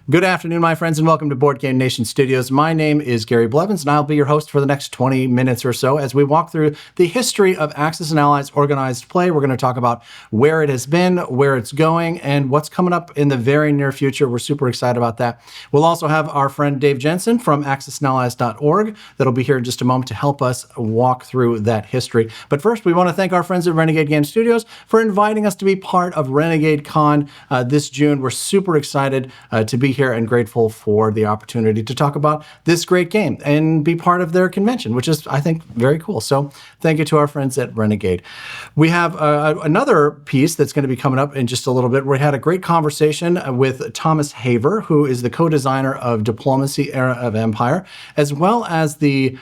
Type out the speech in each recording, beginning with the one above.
Good afternoon, my friends, and welcome to Board Game Nation Studios. My name is Gary Blevins, and I'll be your host for the next 20 minutes or so as we walk through the history of Axis and Allies organized play. We're going to talk about where it has been, where it's going, and what's coming up in the very near future. We're super excited about that. We'll also have our friend Dave Jensen from AxisandAllies.org that'll be here in just a moment to help us walk through that history. But first, we want to thank our friends at Renegade Game Studios for inviting us to be part of Renegade Con this June. We're super excited to be here and grateful for the opportunity to talk about this great game and be part of their convention, which is, I think, very cool. So thank you to our friends at Renegade. We have another piece that's going to be coming up in just a little bit. We had a great conversation with Thomas Haver, who is the co-designer of Diplomacy Era of Empire, as well as the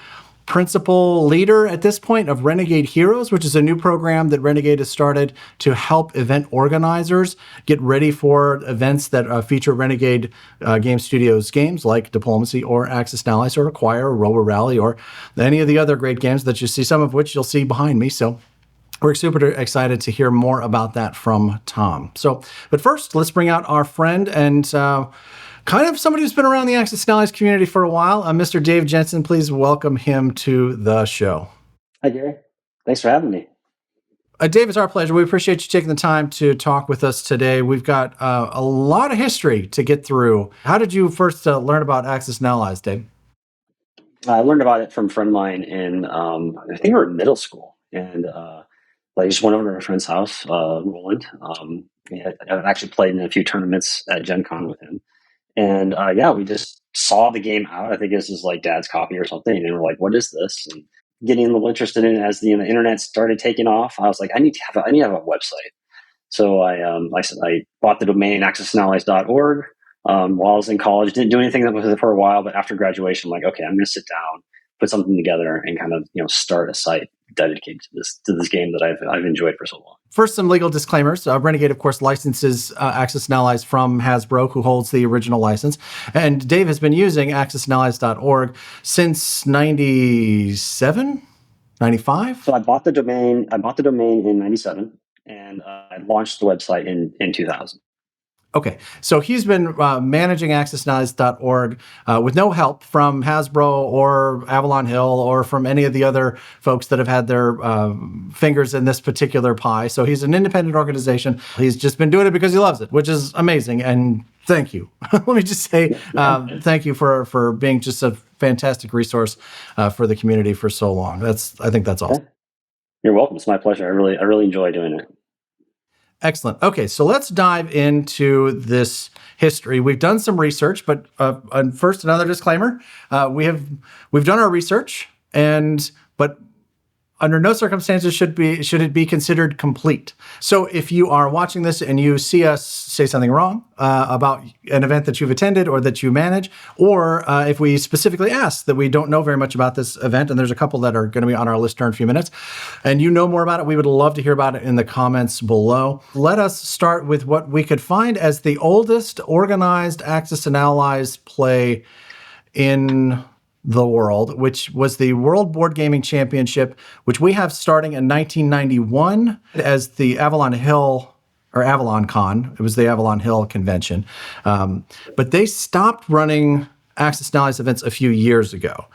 principal leader at this point of Renegade Heroes, which is a new program that Renegade has started to help event organizers get ready for events that feature Renegade Game Studios games like Diplomacy or Axis and Allies or Acquire or Robo Rally or any of the other great games that you see, some of which you'll see behind me. So we're super excited to hear more about that from Tom. But first, let's bring out our friend and kind of somebody who's been around the Axis and Allies community for a while. Mr. Dave Jensen, please welcome him to the show. Hi, Gary. Thanks for having me. Dave, it's our pleasure. We appreciate you taking the time to talk with us today. We've got a lot of history to get through. How did you first learn about Axis and Allies, Dave? I learned about it from a friend of mine in, I think we were in middle school. And I just went over to a friend's house, Roland. I've actually played in a few tournaments at Gen Con with him. And we just saw the game out. I think this is like Dad's copy or something. And we're like, what is this? And getting a little interested in it as the internet started taking off. I was like, I need to have a website. So I bought the domain axisandallies.org while I was in college. Didn't do anything with it for a while, but after graduation, I'm like, okay, I'm going to sit down, put something together, and kind of start a site dedicated to this game that I've enjoyed for so long. First, some legal disclaimers. Renegade, of course, licenses Axis and Allies from Hasbro, who holds the original license. And Dave has been using axisandallies.org since 97, 95? So I bought the domain in 97, and I launched the website in 2000. Okay, so he's been managing axisandallies.org with no help from Hasbro or Avalon Hill or from any of the other folks that have had their fingers in this particular pie. So he's an independent organization. He's just been doing it because he loves it, which is amazing. And thank you. Let me just say thank you for being just a fantastic resource for the community for so long. I think that's awesome. You're welcome. It's my pleasure. I really enjoy doing it. Excellent. Okay, so let's dive into this history. We've done some research, but first, another disclaimer: we've done our research, but under no circumstances should it be considered complete. So if you are watching this and you see us say something wrong about an event that you've attended or that you manage, or if we specifically ask that we don't know very much about this event, and there's a couple that are going to be on our list in a few minutes, and you know more about it, we would love to hear about it in the comments below. Let us start with what we could find as the oldest organized Axis and Allies play in the world, which was the World Board Gaming Championship, which we have starting in 1991 as the Avalon Hill or Avalon Con. It was the Avalon Hill convention. But they stopped running Axis and Allies events a few years ago.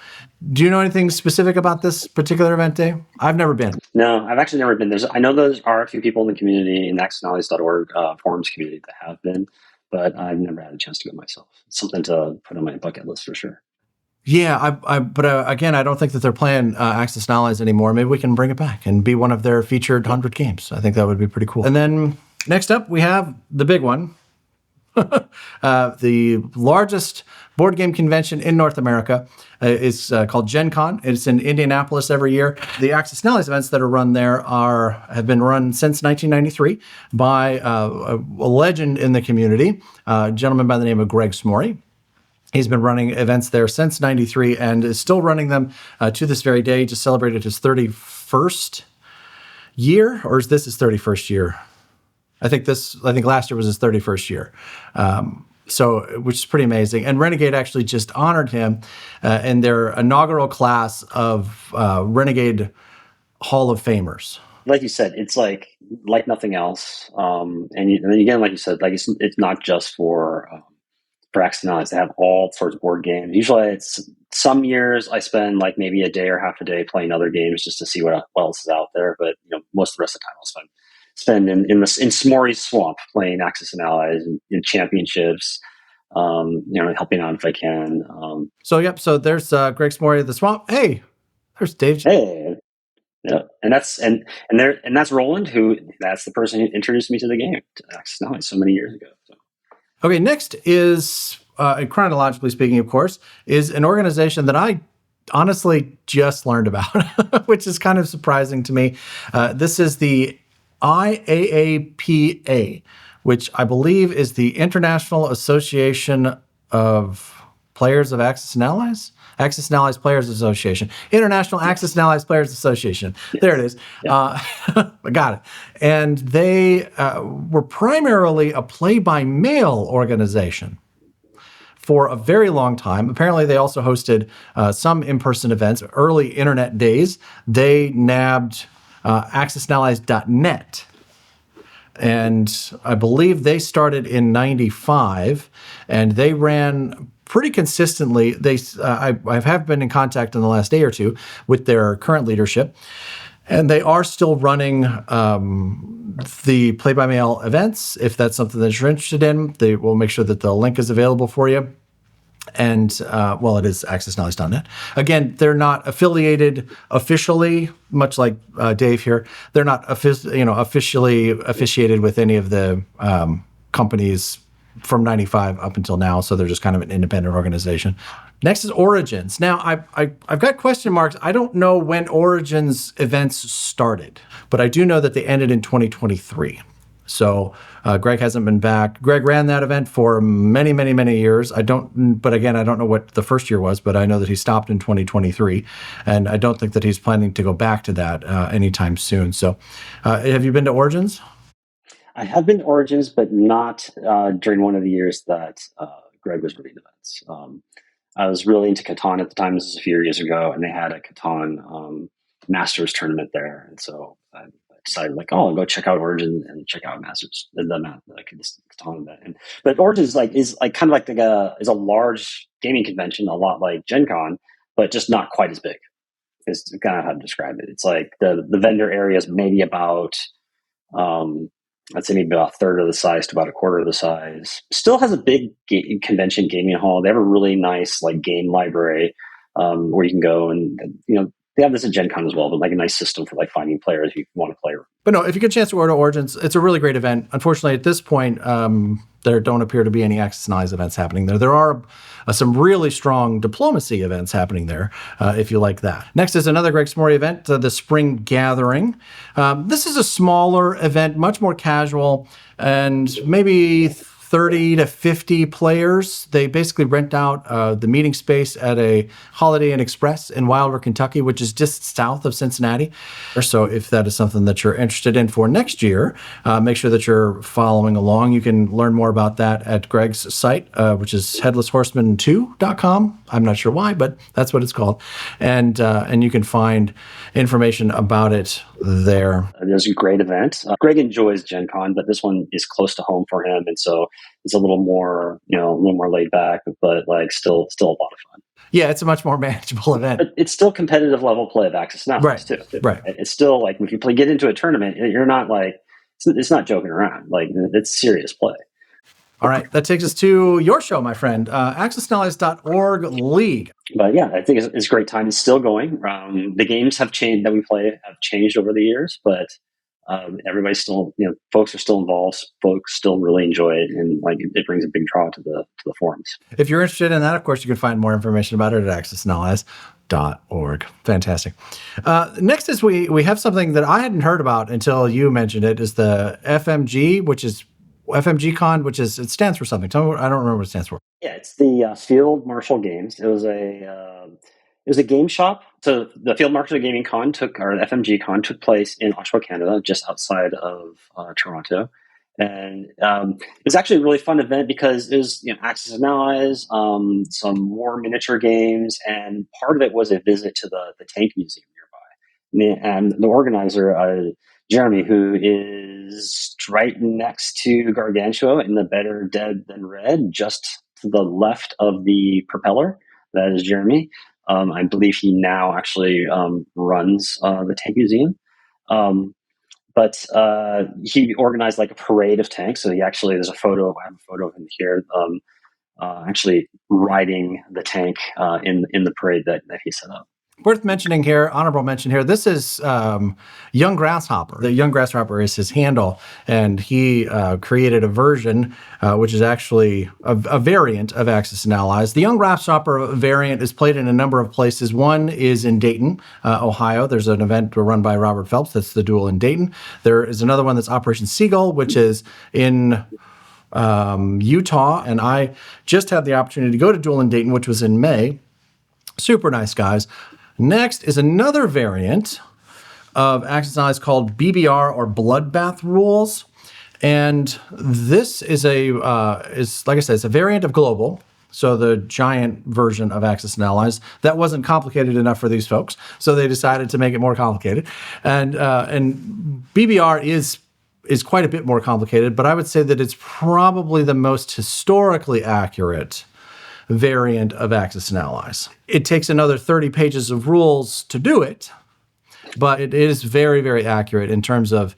Do you know anything specific about this particular event, Dave? I've never been. No, I've actually never been. I know there are a few people in the community, in the axisandallies.org forums community that have been, but I've never had a chance to go myself. It's something to put on my bucket list for sure. Yeah, but again, I don't think that they're playing Axis and Allies anymore. Maybe we can bring it back and be one of their featured 100 games. I think that would be pretty cool. And then next up, we have the big one, the largest board game convention in North America. Is called Gen Con. It's in Indianapolis every year. The Axis and Allies events that are run there have been run since 1993 by a legend in the community, a gentleman by the name of Greg Smorey. He's been running events there since 93 and is still running them to this very day. He just celebrated his 31st year, or is this his 31st year? I think last year was his 31st year. Which is pretty amazing. And Renegade actually just honored him in their inaugural class of Renegade Hall of Famers. Like you said, it's like nothing else. And then again, like you said, like it's not just for for Axis and Allies. They have all sorts of board games. Usually, it's some years I spend like maybe a day or half a day playing other games just to see what else is out there. But most of the rest of the time I'll spend in S'more's Swamp playing Axis and Allies and in championships. Helping out if I can. So there's Greg S'more of the Swamp. Hey, there's Dave. Hey, yeah, and that's Roland, that's the person who introduced me to the game, to Axis and Allies, so many years ago. So. Okay, next is, chronologically speaking, of course, is an organization that I honestly just learned about, which is kind of surprising to me. This is the IAAPA, which I believe is the International Association of Players of Axis and Allies. Axis and Allies Players Association. International Axis and Allies Players Association. Yes. There it is. Yeah. I got it. And they were primarily a play-by-mail organization for a very long time. Apparently, they also hosted some in-person events. Early internet days, they nabbed AxisandAllies.net. And I believe they started in 95, and they ran pretty consistently. I have been in contact in the last day or two with their current leadership, and they are still running the play-by-mail events. If that's something that you're interested in, they will make sure that the link is available for you. And, it is AxisandAllies.net. Again, they're not affiliated officially, much like Dave here. They're not officially officiated with any of the companies from 95 up until now, so they're just kind of an independent organization. Next is Origins. Now, I've got question marks. I don't know when Origins events started, but I do know that they ended in 2023. So Greg hasn't been back. Greg ran that event for many, many, many years. But again, I don't know what the first year was, but I know that he stopped in 2023, and I don't think that he's planning to go back to that anytime soon. So have you been to Origins? I have been to Origins, but not during one of the years that Greg was running events. I was really into Catan at the time. This was a few years ago, and they had a Catan Masters tournament there. And so I decided, I'll go check out Origins and check out Masters, this Catan event. But Origins is a large gaming convention, a lot like Gen Con, but just not quite as big. Is kind of how to describe it. It's like the vendor area is maybe about I'd say maybe about a third of the size to about a quarter of the size. Still has a big convention gaming hall. They have a really nice game library where you can go and they have this at Gen Con as well, but a nice system for finding players you want to play. But no, if you get a chance to go to Origins, it's a really great event. Unfortunately, at this point, there don't appear to be any Axis and Allies events happening there. There are some really strong diplomacy events happening there, if you like that. Next is another Greg S'more event, the Spring Gathering. This is a smaller event, much more casual, and maybe 30 to 50 players. They basically rent out the meeting space at a Holiday Inn Express in Wilder, Kentucky, which is just south of Cincinnati. So if that is something that you're interested in for next year, make sure that you're following along. You can learn more about that at Greg's site, which is headlesshorseman2.com. I'm not sure why, but that's what it's called. And you can find information about it there. It was a great event. Greg enjoys Gen Con, but this one is close to home for him. And so it's a little more laid back, but still a lot of fun. Yeah, it's a much more manageable event. But it's still competitive level play of Axis and Allies too. Right. It's still if you get into a tournament, you're not it's not joking around. It's serious play. All right, that takes us to your show, my friend, AxisandAllies.org League. But yeah, I think it's a great time. It's still going. The games have changed that we play have changed over the years, but everybody's still, folks are still involved. Folks still really enjoy it, and it brings a big draw to the forums. If you're interested in that, of course, you can find more information about it at AxisandAllies.org. Fantastic. Next is we have something that I hadn't heard about until you mentioned it. Is the FMG, which is FMGCon, it stands for something. Tell me I don't remember what it stands for. Yeah, it's the Field Marshal Games. It was a game shop. So the Field Marshal Gaming Con the FMG Con took place in Oshawa, Canada, just outside of Toronto. And it was actually a really fun event because it was Axis and Allies, some war miniature games, and part of it was a visit to the Tank Museum nearby. And the organizer, Jeremy, who is right next to Gargantua in the Better Dead Than Red, just to the left of the propeller. That is Jeremy. I believe he now actually runs the tank museum. But he organized like a parade of tanks. So there's a photo. I have a photo of him here, actually riding the tank in the parade that he set up. Worth mentioning here, honorable mention here, this is Young Grasshopper. The Young Grasshopper is his handle, and he created a version which is actually a variant of Axis and Allies. The Young Grasshopper variant is played in a number of places. One is in Dayton, Ohio. There's an event run by Robert Phelps. That's the duel in Dayton. There is another one that's Operation Seagull, which is in Utah, and I just had the opportunity to go to duel in Dayton, which was in May. Super nice guys. Next is another variant of Axis and Allies called BBR, or Bloodbath Rules. And this is like I said, it's a variant of Global. So the giant version of Axis and Allies that wasn't complicated enough for these folks. So they decided to make it more complicated. And BBR is quite a bit more complicated, but I would say that it's probably the most historically accurate variant of Axis and Allies. It takes another 30 pages of rules to do it, but it is very, very accurate in terms of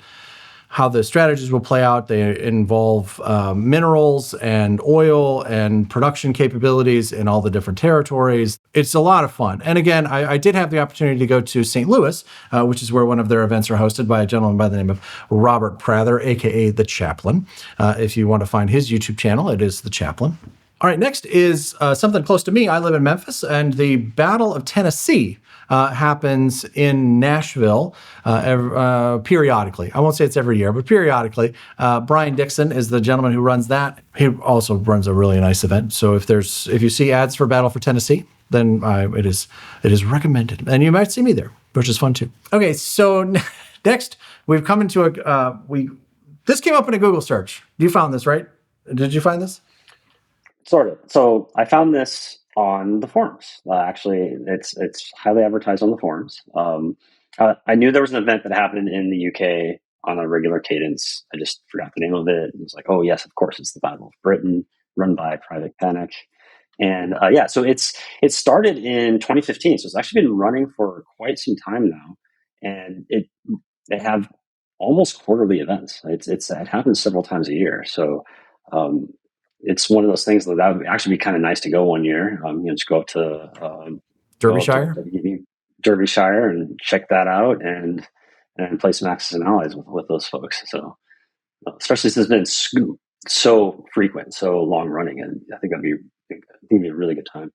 how the strategies will play out. They involve minerals and oil and production capabilities in all the different territories. It's a lot of fun. And again, I did have the opportunity to go to St. Louis, which is where one of their events are hosted by a gentleman by the name of Robert Prather, aka The Chaplain. If you want to find his YouTube channel, it is The Chaplain. All right, next is something close to me. I live in Memphis, and the Battle of Tennessee happens in Nashville periodically. I won't say it's every year, but periodically. Brian Dixon is the gentleman who runs that. He also runs a really nice event. So if you see ads for Battle for Tennessee, then it is recommended, and you might see me there, which is fun too. Okay, so next we've come into this came up in a Google search. You found this, right? Did you find this? Sort of. So I found this on the forums. Actually, it's highly advertised on the forums. I knew there was an event that happened in the UK on a regular cadence. I just forgot the name of it. It was like, oh yes, of course, it's the Battle of Britain, run by Private Panic. And so it started in 2015. So it's actually been running for quite some time now, and they have almost quarterly events. It happens several times a year. So. It's one of those things that would actually be kind of nice to go one year. Just go up to Derbyshire, Derbyshire, and check that out, and play some Axis and Allies with those folks. So, especially since it's been so frequent, so long running, and I think it'd be a really good time.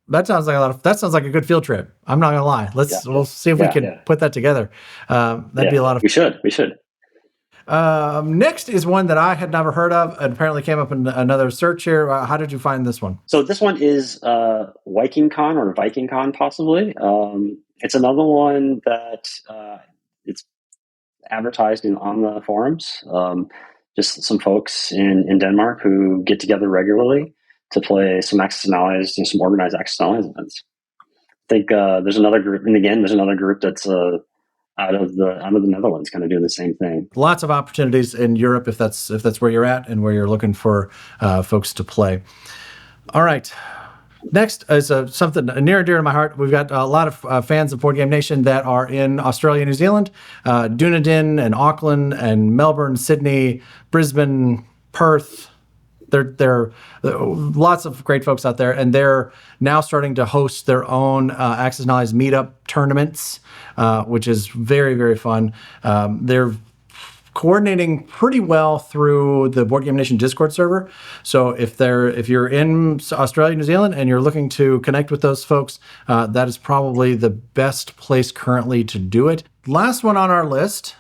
That sounds like a good field trip. I'm not gonna lie. We'll see if we can put that together. That'd be a lot of. We should. Next is one that I had never heard of, and apparently came up in another search here. How did you find this one? So this one is VikingCon or VikingCon, possibly. It's another one that it's advertised on the forums. Just some folks in Denmark who get together regularly to play some Axis and Allies, some organized Axis and Allies events. I think there's another group, and again, there's another group that's out of the Netherlands, kind of doing the same thing. Lots of opportunities in Europe if that's where you're at and where you're looking for folks to play. All right. Next is something near and dear to my heart. We've got a lot of fans of Board Game Nation that are in Australia, New Zealand, Dunedin and Auckland and Melbourne, Sydney, Brisbane, Perth. There are lots of great folks out there, and they're now starting to host their own Axis and Allies meetup tournaments, which is very, very fun. They're coordinating pretty well through the Board Game Nation Discord server. So if you're in Australia, New Zealand, and you're looking to connect with those folks, that is probably the best place currently to do it. Last one on our list.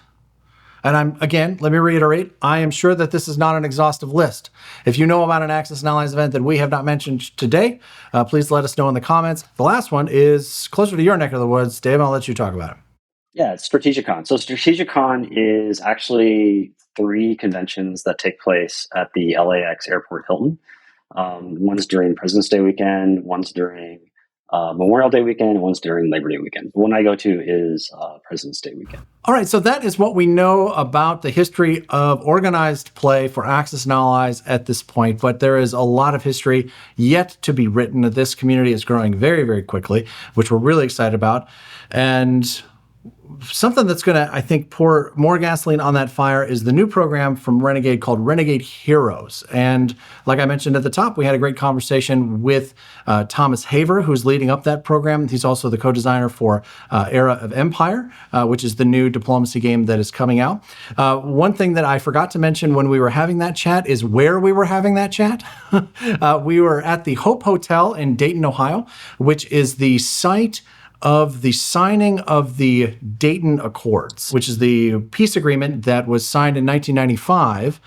And let me reiterate, I am sure that this is not an exhaustive list. If you know about an Axis and Allies event that we have not mentioned today, please let us know in the comments. The last one is closer to your neck of the woods. Dave, I'll let you talk about it. Yeah, it's Strategicon. So Strategicon is actually 3 conventions that take place at the LAX Airport Hilton. One's during President's Day weekend, one's during Memorial Day weekend, and one's during Labor Day weekend. The one I go to is President's Day weekend. All right, so that is what we know about the history of organized play for Axis and Allies at this point, but there is a lot of history yet to be written. This community is growing very, very quickly, which we're really excited about. And something that's going to, I think, pour more gasoline on that fire is the new program from Renegade called Renegade Heroes. And like I mentioned at the top, we had a great conversation with Thomas Haver, who's leading up that program. He's also the co-designer for Era of Empire, which is the new diplomacy game that is coming out. One thing that I forgot to mention when we were having that chat is where we were having that chat. We were at the Hope Hotel in Dayton, Ohio, which is the site of the signing of the Dayton Accords, which is the peace agreement that was signed in 1995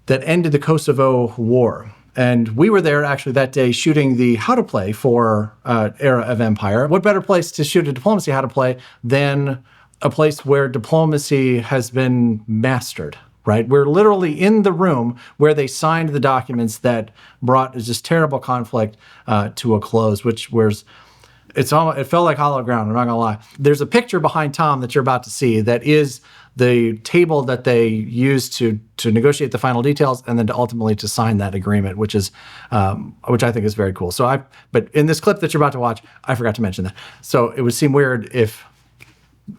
that ended the Kosovo War. And we were there actually that day shooting the how to play for Era of Empire. What better place to shoot a diplomacy how to play than a place where diplomacy has been mastered, right? We're literally in the room where they signed the documents that brought this terrible conflict to a close, which was... it felt like hollow ground, I'm not gonna lie. There's a picture behind Tom that you're about to see that is the table that they used to negotiate the final details and then to ultimately to sign that agreement, which I think is very cool. But in this clip that you're about to watch, I forgot to mention that. So it would seem weird if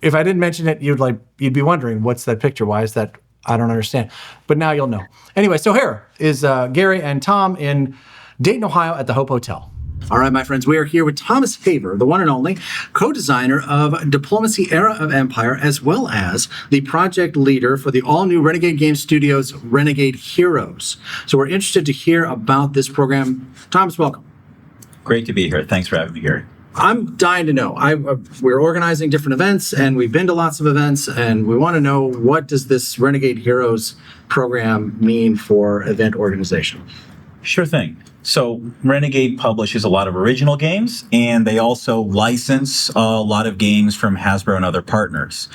I didn't mention it, you'd be wondering, what's that picture? Why is that? I don't understand. But now you'll know. Anyway, so here is Gary and Tom in Dayton, Ohio at the Hope Hotel. All right, my friends, we are here with Thomas Haver, the one and only co-designer of Diplomacy Era of Empire, as well as the project leader for the all-new Renegade Game Studios Renegade Heroes. So we're interested to hear about this program. Thomas, welcome. Great to be here. Thanks for having me, Gary. I'm dying to know. We're organizing different events, and we've been to lots of events, and we want to know, what does this Renegade Heroes program mean for event organization? Sure thing. So Renegade publishes a lot of original games, and they also license a lot of games from Hasbro and other partners.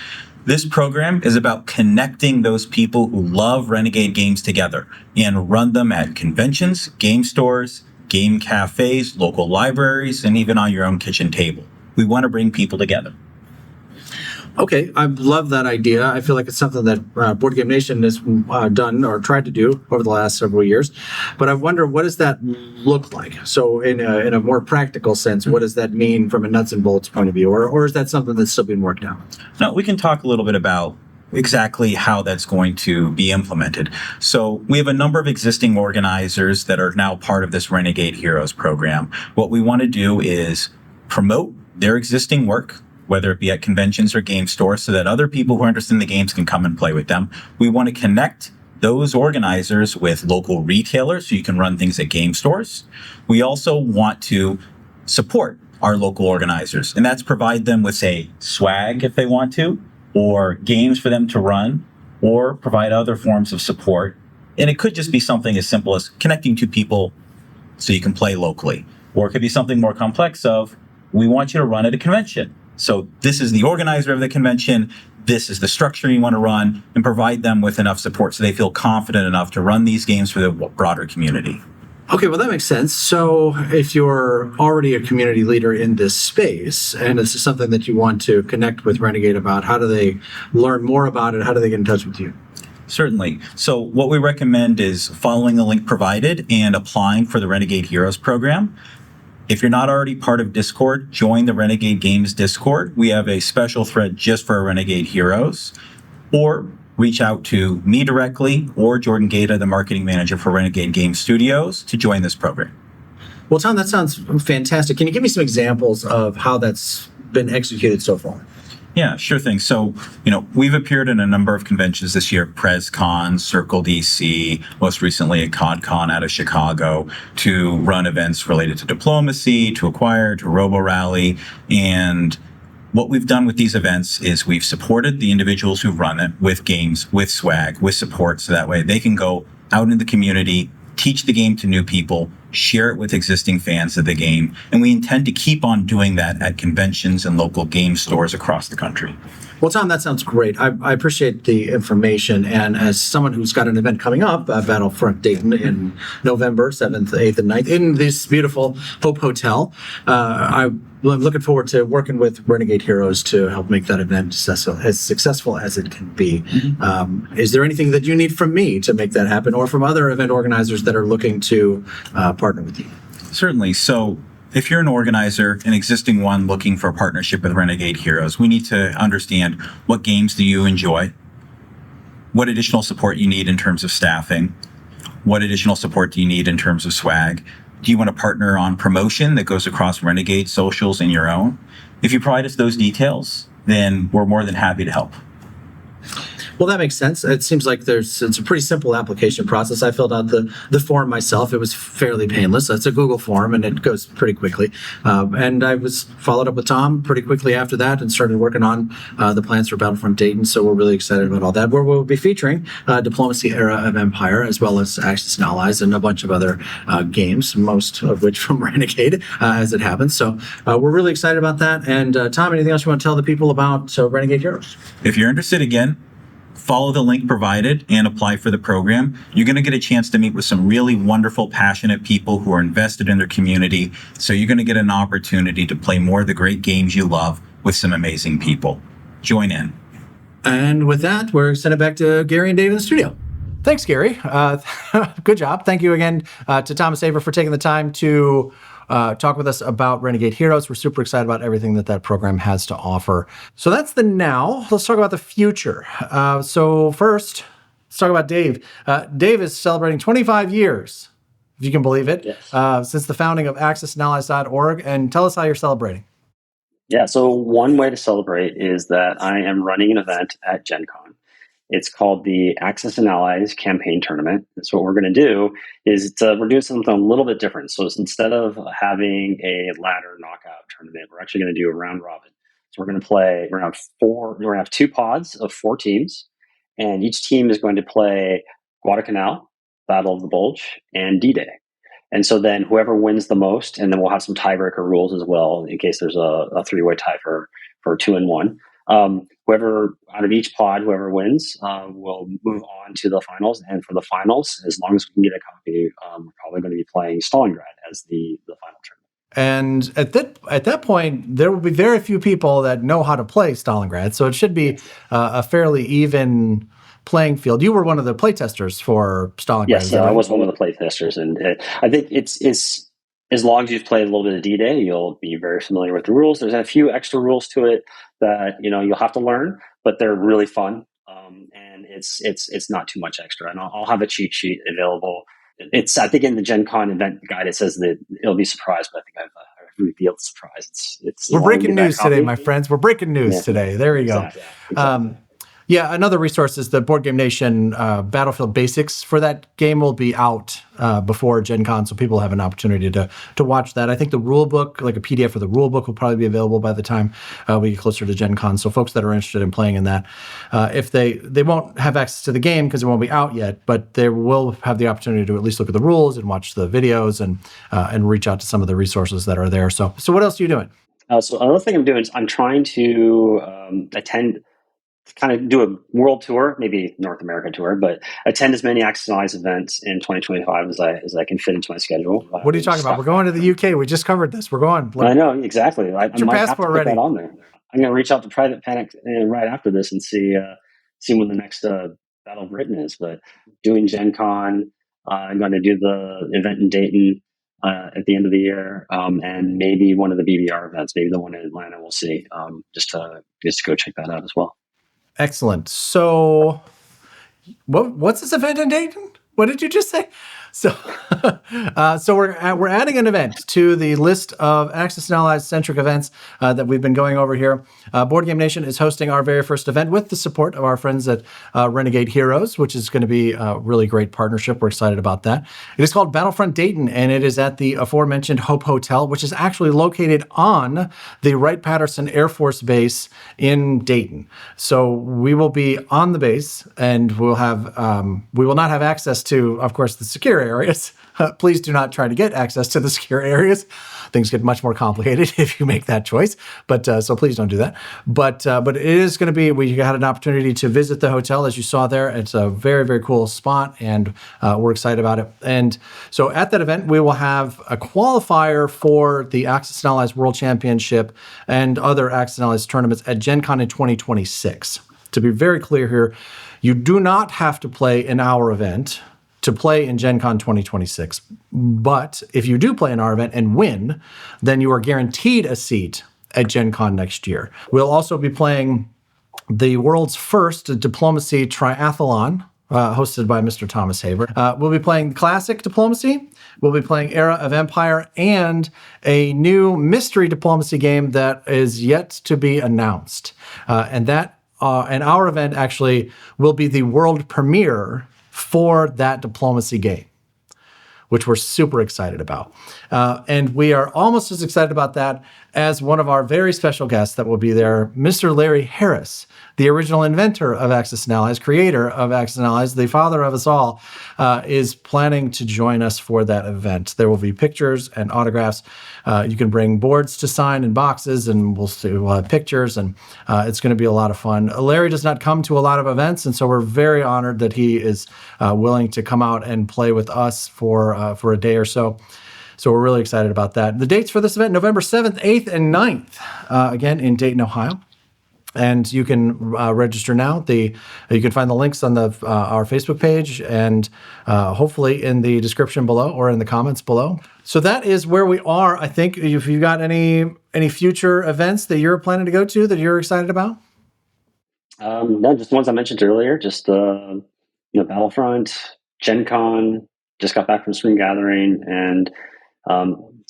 This program is about connecting those people who love Renegade games together and run them at conventions, game stores, game cafes, local libraries, and even on your own kitchen table. We want to bring people together. Okay, I love that idea. I feel like it's something that Boardgame Nation has done or tried to do over the last several years. But I wonder, what does that look like? So in a more practical sense, what does that mean from a nuts and bolts point of view? Or is that something that's still being worked out? Now, we can talk a little bit about exactly how that's going to be implemented. So we have a number of existing organizers that are now part of this Renegade Heroes program. What we want to do is promote their existing work, whether it be at conventions or game stores, so that other people who are interested in the games can come and play with them. We want to connect those organizers with local retailers so you can run things at game stores. We also want to support our local organizers, and that's provide them with, say, swag if they want to, or games for them to run, or provide other forms of support. And it could just be something as simple as connecting two people so you can play locally. Or it could be something more complex of, we want you to run at a convention. So this is the organizer of the convention, this is the structure you want to run, and provide them with enough support so they feel confident enough to run these games for the broader community. Okay, well, that makes sense. So if you're already a community leader in this space, and this is something that you want to connect with Renegade about, how do they learn more about it? How do they get in touch with you? Certainly. So what we recommend is following the link provided and applying for the Renegade Heroes program. If you're not already part of Discord, join the Renegade Games Discord. We have a special thread just for Renegade Heroes. Or reach out to me directly or Jordan Gaeta, the marketing manager for Renegade Game Studios, to join this program. Well, Tom, that sounds fantastic. Can you give me some examples of how that's been executed so far? Yeah, sure thing. So, we've appeared in a number of conventions this year, PresCon, Circle DC, most recently at CodCon out of Chicago, to run events related to diplomacy, to Acquire, to Robo Rally. And what we've done with these events is we've supported the individuals who run it with games, with swag, with support, so that way they can go out in the community, teach the game to new people, share it with existing fans of the game, and we intend to keep on doing that at conventions and local game stores across the country. Well, Tom, that sounds great. I appreciate the information. And as someone who's got an event coming up, Battlefront Dayton in November 7th, 8th, and 9th in this beautiful Hope Hotel, I'm looking forward to working with Renegade Heroes to help make that event as successful as it can be. Is there anything that you need from me to make that happen, or from other event organizers that are looking to partner with you? Certainly. So if you're an organizer, an existing one looking for a partnership with Renegade Heroes, we need to understand what games do you enjoy, what additional support you need in terms of staffing, what additional support do you need in terms of swag. Do you want to partner on promotion that goes across Renegade socials and your own? If you provide us those details, then we're more than happy to help. Well, that makes sense. It seems like it's a pretty simple application process. I filled out the form myself. It was fairly painless. It's a Google form, and it goes pretty quickly. And I was followed up with Tom pretty quickly after that and started working on the plans for Battlefront Dayton. So we're really excited about all that, where we'll be featuring Diplomacy Era of Empire, as well as Axis and Allies, and a bunch of other games, most of which from Renegade, as it happens. So we're really excited about that. And Tom, anything else you want to tell the people about Renegade Heroes? If you're interested, again, follow the link provided and apply for the program. You're going to get a chance to meet with some really wonderful, passionate people who are invested in their community. So you're going to get an opportunity to play more of the great games you love with some amazing people. Join in. And with that, we're sending it back to Gary and Dave in the studio. Thanks, Gary. Good job. Thank you again to Thomas Aver for taking the time to talk with us about Renegade Heroes. We're super excited about everything that program has to offer. So that's the now. Let's talk about the future. So first, let's talk about Dave. Dave is celebrating 25 years, if you can believe it, Yes. since the founding of AccessAndAllies.org. And tell us how you're celebrating. Yeah, so one way to celebrate is that I am running an event at Gen Con. It's called the Axis and Allies Campaign Tournament. And so what we're going to do is we're doing something a little bit different. So instead of having a ladder knockout tournament, we're actually going to do a round robin. So we're going to have two pods of 4 teams, and each team is going to play Guadalcanal, Battle of the Bulge, and D-Day. And so then whoever wins the most, and then we'll have some tiebreaker rules as well in case there's a 3-way tie for 2 and 1. Whoever out of each pod, whoever wins, will move on to the finals. And for the finals, as long as we can get a copy, we're probably going to be playing Stalingrad as the final tournament. And at that point, there will be very few people that know how to play Stalingrad. So it should be a fairly even playing field. You were one of the playtesters for Stalingrad. Yes, I was one of the playtesters. And I think it's as long as you've played a little bit of D-Day, you'll be very familiar with the rules. There's a few extra rules to it that you'll have to learn, but they're really fun. And it's not too much extra. And I'll have a cheat sheet available. I think in the Gen Con event guide it says that it'll be surprised, but I think I've revealed the surprise. We're breaking news today, my friends. We're breaking news today. There we go. Exactly. Yeah, another resource is the Board Game Nation Battlefield Basics for that game will be out before Gen Con, so people have an opportunity to watch that. I think the rule book, like a PDF for the rule book, will probably be available by the time we get closer to Gen Con. So folks that are interested in playing in that, if they won't have access to the game because it won't be out yet, but they will have the opportunity to at least look at the rules and watch the videos and reach out to some of the resources that are there. So what else are you doing? So another thing I'm doing is I'm trying to kind of do a world tour, maybe North America tour, but attend as many Axis and Allies events in 2025 as I can fit into my schedule. What are you talking about? We're going to the UK. We just covered this. We're going. I know, exactly. Get your passport ready. That on there. I'm going to reach out to Private Panic right after this and see when the next Battle of Britain is. But doing Gen Con, I'm going to do the event in Dayton at the end of the year, and maybe one of the BBR events, maybe the one in Atlanta. We'll see. Just to go check that out as well. Excellent. So, what's this event in Dayton? What did you just say? So we're adding an event to the list of Axis and Allies centric events that we've been going over here. Board Game Nation is hosting our very first event with the support of our friends at Renegade Heroes, which is going to be a really great partnership. We're excited about that. It is called Battlefront Dayton, and it is at the aforementioned Hope Hotel, which is actually located on the Wright-Patterson Air Force Base in Dayton. So we will be on the base, and we will not have access to, of course, the secure areas please do not try to get access to the secure areas. Things get much more complicated if you make that choice. But so please don't do that. But it is going to be, we had an opportunity to visit the hotel, as you saw there. It's a very, very cool spot, and we're excited about it. And so at that event, we will have a qualifier for the Axis and Allies World Championship and other Axis and Allies tournaments at Gen Con in 2026. To be very clear here, you do not have to play in our event to play in Gen Con 2026. But if you do play in our event and win, then you are guaranteed a seat at Gen Con next year. We'll also be playing the world's first diplomacy triathlon, hosted by Mr. Thomas Haber. We'll be playing Classic Diplomacy. We'll be playing Era of Empire and a new mystery diplomacy game that is yet to be announced. And our event actually will be the world premiere for that diplomacy game, which we're super excited about. And we are almost as excited about that as one of our very special guests that will be there, Mr. Larry Harris, the original inventor of Axis and Allies, creator of Axis and Allies, the father of us all, is planning to join us for that event. There will be pictures and autographs. You can bring boards to sign and boxes, and we'll have pictures, and it's going to be a lot of fun. Larry does not come to a lot of events, and so we're very honored that he is willing to come out and play with us for a day or so. So we're really excited about that. The dates for this event, November 7th, 8th, and 9th, again, in Dayton, Ohio. And you can register now. You can find the links on our Facebook page and hopefully in the description below or in the comments below. So that is where we are. I think if you got any future events that you're planning to go to that you're excited about? No, just the ones I mentioned earlier. Just Battlefront, Gen Con. Just got back from Spring Gathering, and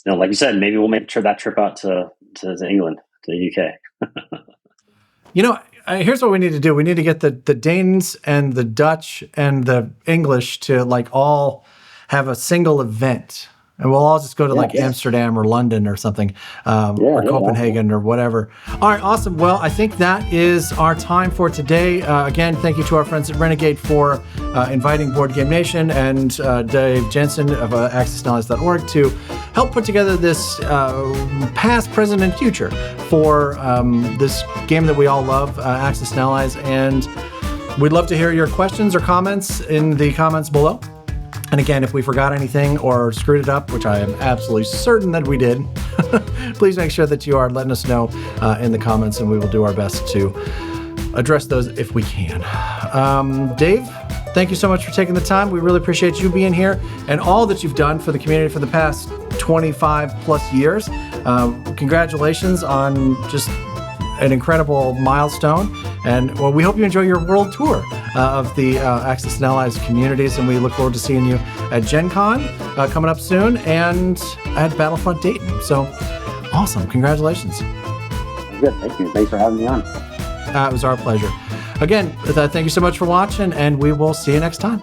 like you said, maybe we'll make that trip out to England, to the UK. Here's what we need to do. We need to get the Danes and the Dutch and the English to all have a single event. And we'll all just go to Amsterdam or London or something, or Copenhagen or whatever. All right, awesome. Well, I think that is our time for today. Again, thank you to our friends at Renegade for inviting Board Game Nation and Dave Jensen of AxisAndAllies.org to help put together this past, present, and future for this game that we all love, Axis and Allies. And we'd love to hear your questions or comments in the comments below. And again, if we forgot anything or screwed it up, which I am absolutely certain that we did, please make sure that you are letting us know in the comments, and we will do our best to address those if we can. Dave, thank you so much for taking the time. We really appreciate you being here and all that you've done for the community for the past 25 plus years. Congratulations on just an incredible milestone. And we hope you enjoy your world tour of the Axis and Allies communities, and we look forward to seeing you at Gen Con coming up soon and at Battlefront Dayton. So awesome. Congratulations. Good. Thank you. Thanks for having me on. It was our pleasure. Again, thank you so much for watching, and we will see you next time.